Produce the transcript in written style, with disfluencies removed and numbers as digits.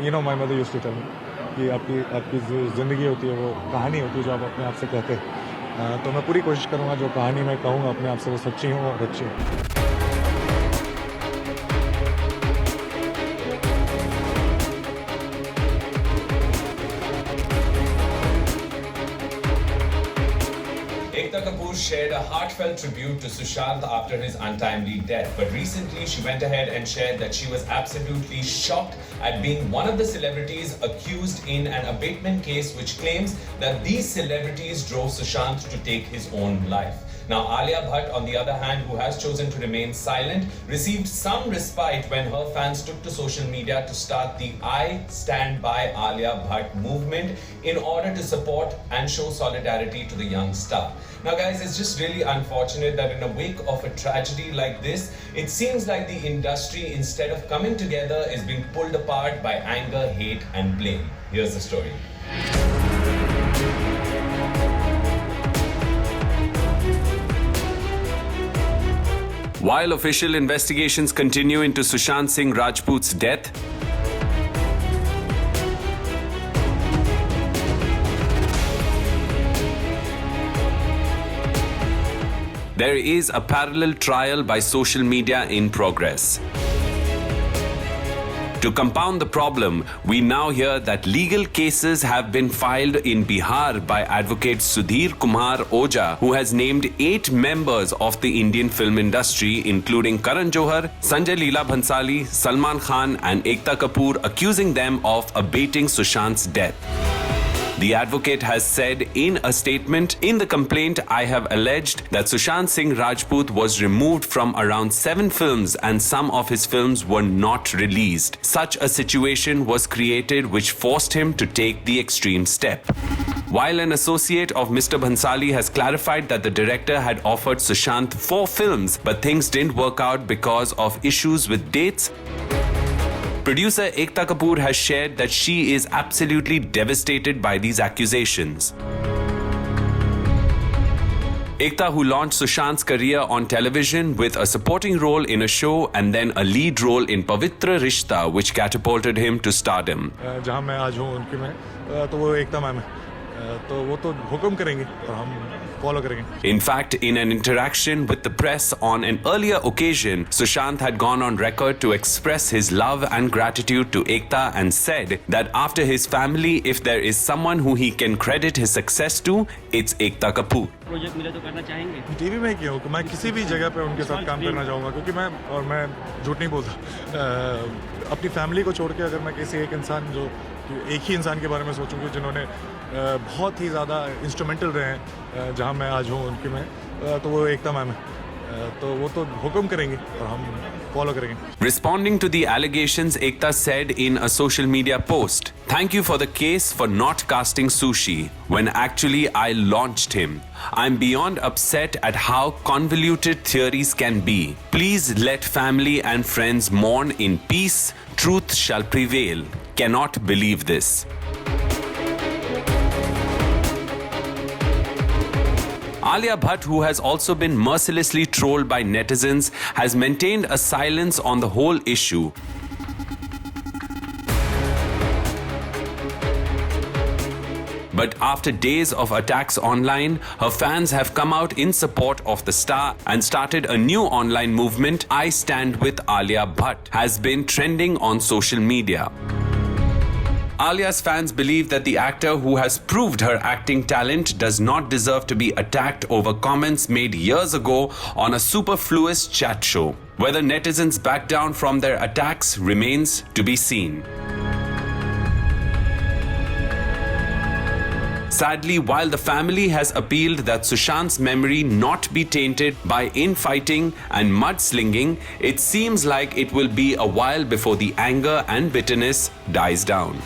My mother used to tell me कि आपकी जो ज़िंदगी होती है वो कहानी होती है जो आप अपने आप से कहते हैं। तो मैं पूरी कोशिश करूँगा जो कहानी मैं कहूँगा अपने आप से वो सच्ची हो और अच्छी हो। Ekta Kapoor shared a heartfelt tribute to Sushant after his untimely death. But recently, she went ahead and shared that she was absolutely shocked at being one of the celebrities accused in an abatement case which claims that these celebrities drove Sushant to take his own life. Now, Alia Bhatt, on the other hand, who has chosen to remain silent, received some respite when her fans took to social media to start the I Stand By Alia Bhatt movement in order to support and show solidarity to the young star. Now, guys, it's just really unfortunate that in the wake of a tragedy like this, it seems like the industry, instead of coming together, is being pulled apart by anger, hate, and blame. Here's the story. While official investigations continue into Sushant Singh Rajput's death, there is a parallel trial by social media in progress. To compound the problem, we now hear that legal cases have been filed in Bihar by advocate Sudhir Kumar Oja, who has named 8 members of the Indian film industry, including Karan Johar, Sanjay Leela Bhansali, Salman Khan, and Ekta Kapoor, accusing them of abating Sushant's death. The advocate has said in a statement, "In the complaint, I have alleged that Sushant Singh Rajput was removed from around 7 films and some of his films were not released. Such a situation was created which forced him to take the extreme step." While an associate of Mr. Bhansali has clarified that the director had offered Sushant 4 films, but things didn't work out because of issues with dates, producer Ekta Kapoor has shared that she is absolutely devastated by these accusations. Ekta, who launched Sushant's career on television with a supporting role in a show and then a lead role in Pavitra Rishta, which catapulted him to stardom. जहाँ मैं आज हूँ उनकी में तो वो एकता ma'am है तो वो तो हुक्म करेंगे और हम फॉलो करेंगे. In fact, in an interaction with the press on an earlier occasion, Sushant had gone on record to express his love and gratitude to Ekta and said that after his family, if there is someone who he can credit his success to, it's Ekta Kapoor. Project मिले तो करना चाहेंगे? TV में क्यों, मैं किसी भी जगह पे उनके साथ काम करना चाहूँगा क्योंकि मैं झूठ नहीं बोलता. अपनी फैमिली को छोड़ के अगर मैं किसी एक इंसान जो एक ही इंसान के बारे में सोचूंगी जिन्होंने बहुत ही ज़्यादा इंस्ट्रूमेंटल रहे हैं जहाँ मैं आज हूँ उनकी में तो वो एकता मैम है तो वो तो हुक्म करेंगे और हम फॉलो करेंगे. Responding to the allegations, Ekta said in a social media post, "Thank you for the case for not casting Sushi when actually I launched him. I'm beyond upset at how convoluted theories can be. Please let family and friends mourn in peace. Truth shall prevail. Cannot believe this." Alia Bhatt, who has also been mercilessly trolled by netizens, has maintained a silence on the whole issue. But after days of attacks online, her fans have come out in support of the star and started a new online movement. I Stand With Alia Bhatt has been trending on social media. Alia's fans believe that the actor, who has proved her acting talent, does not deserve to be attacked over comments made years ago on a superfluous chat show. Whether netizens back down from their attacks remains to be seen. Sadly, while the family has appealed that Sushant's memory not be tainted by infighting and mudslinging, it seems like it will be a while before the anger and bitterness dies down.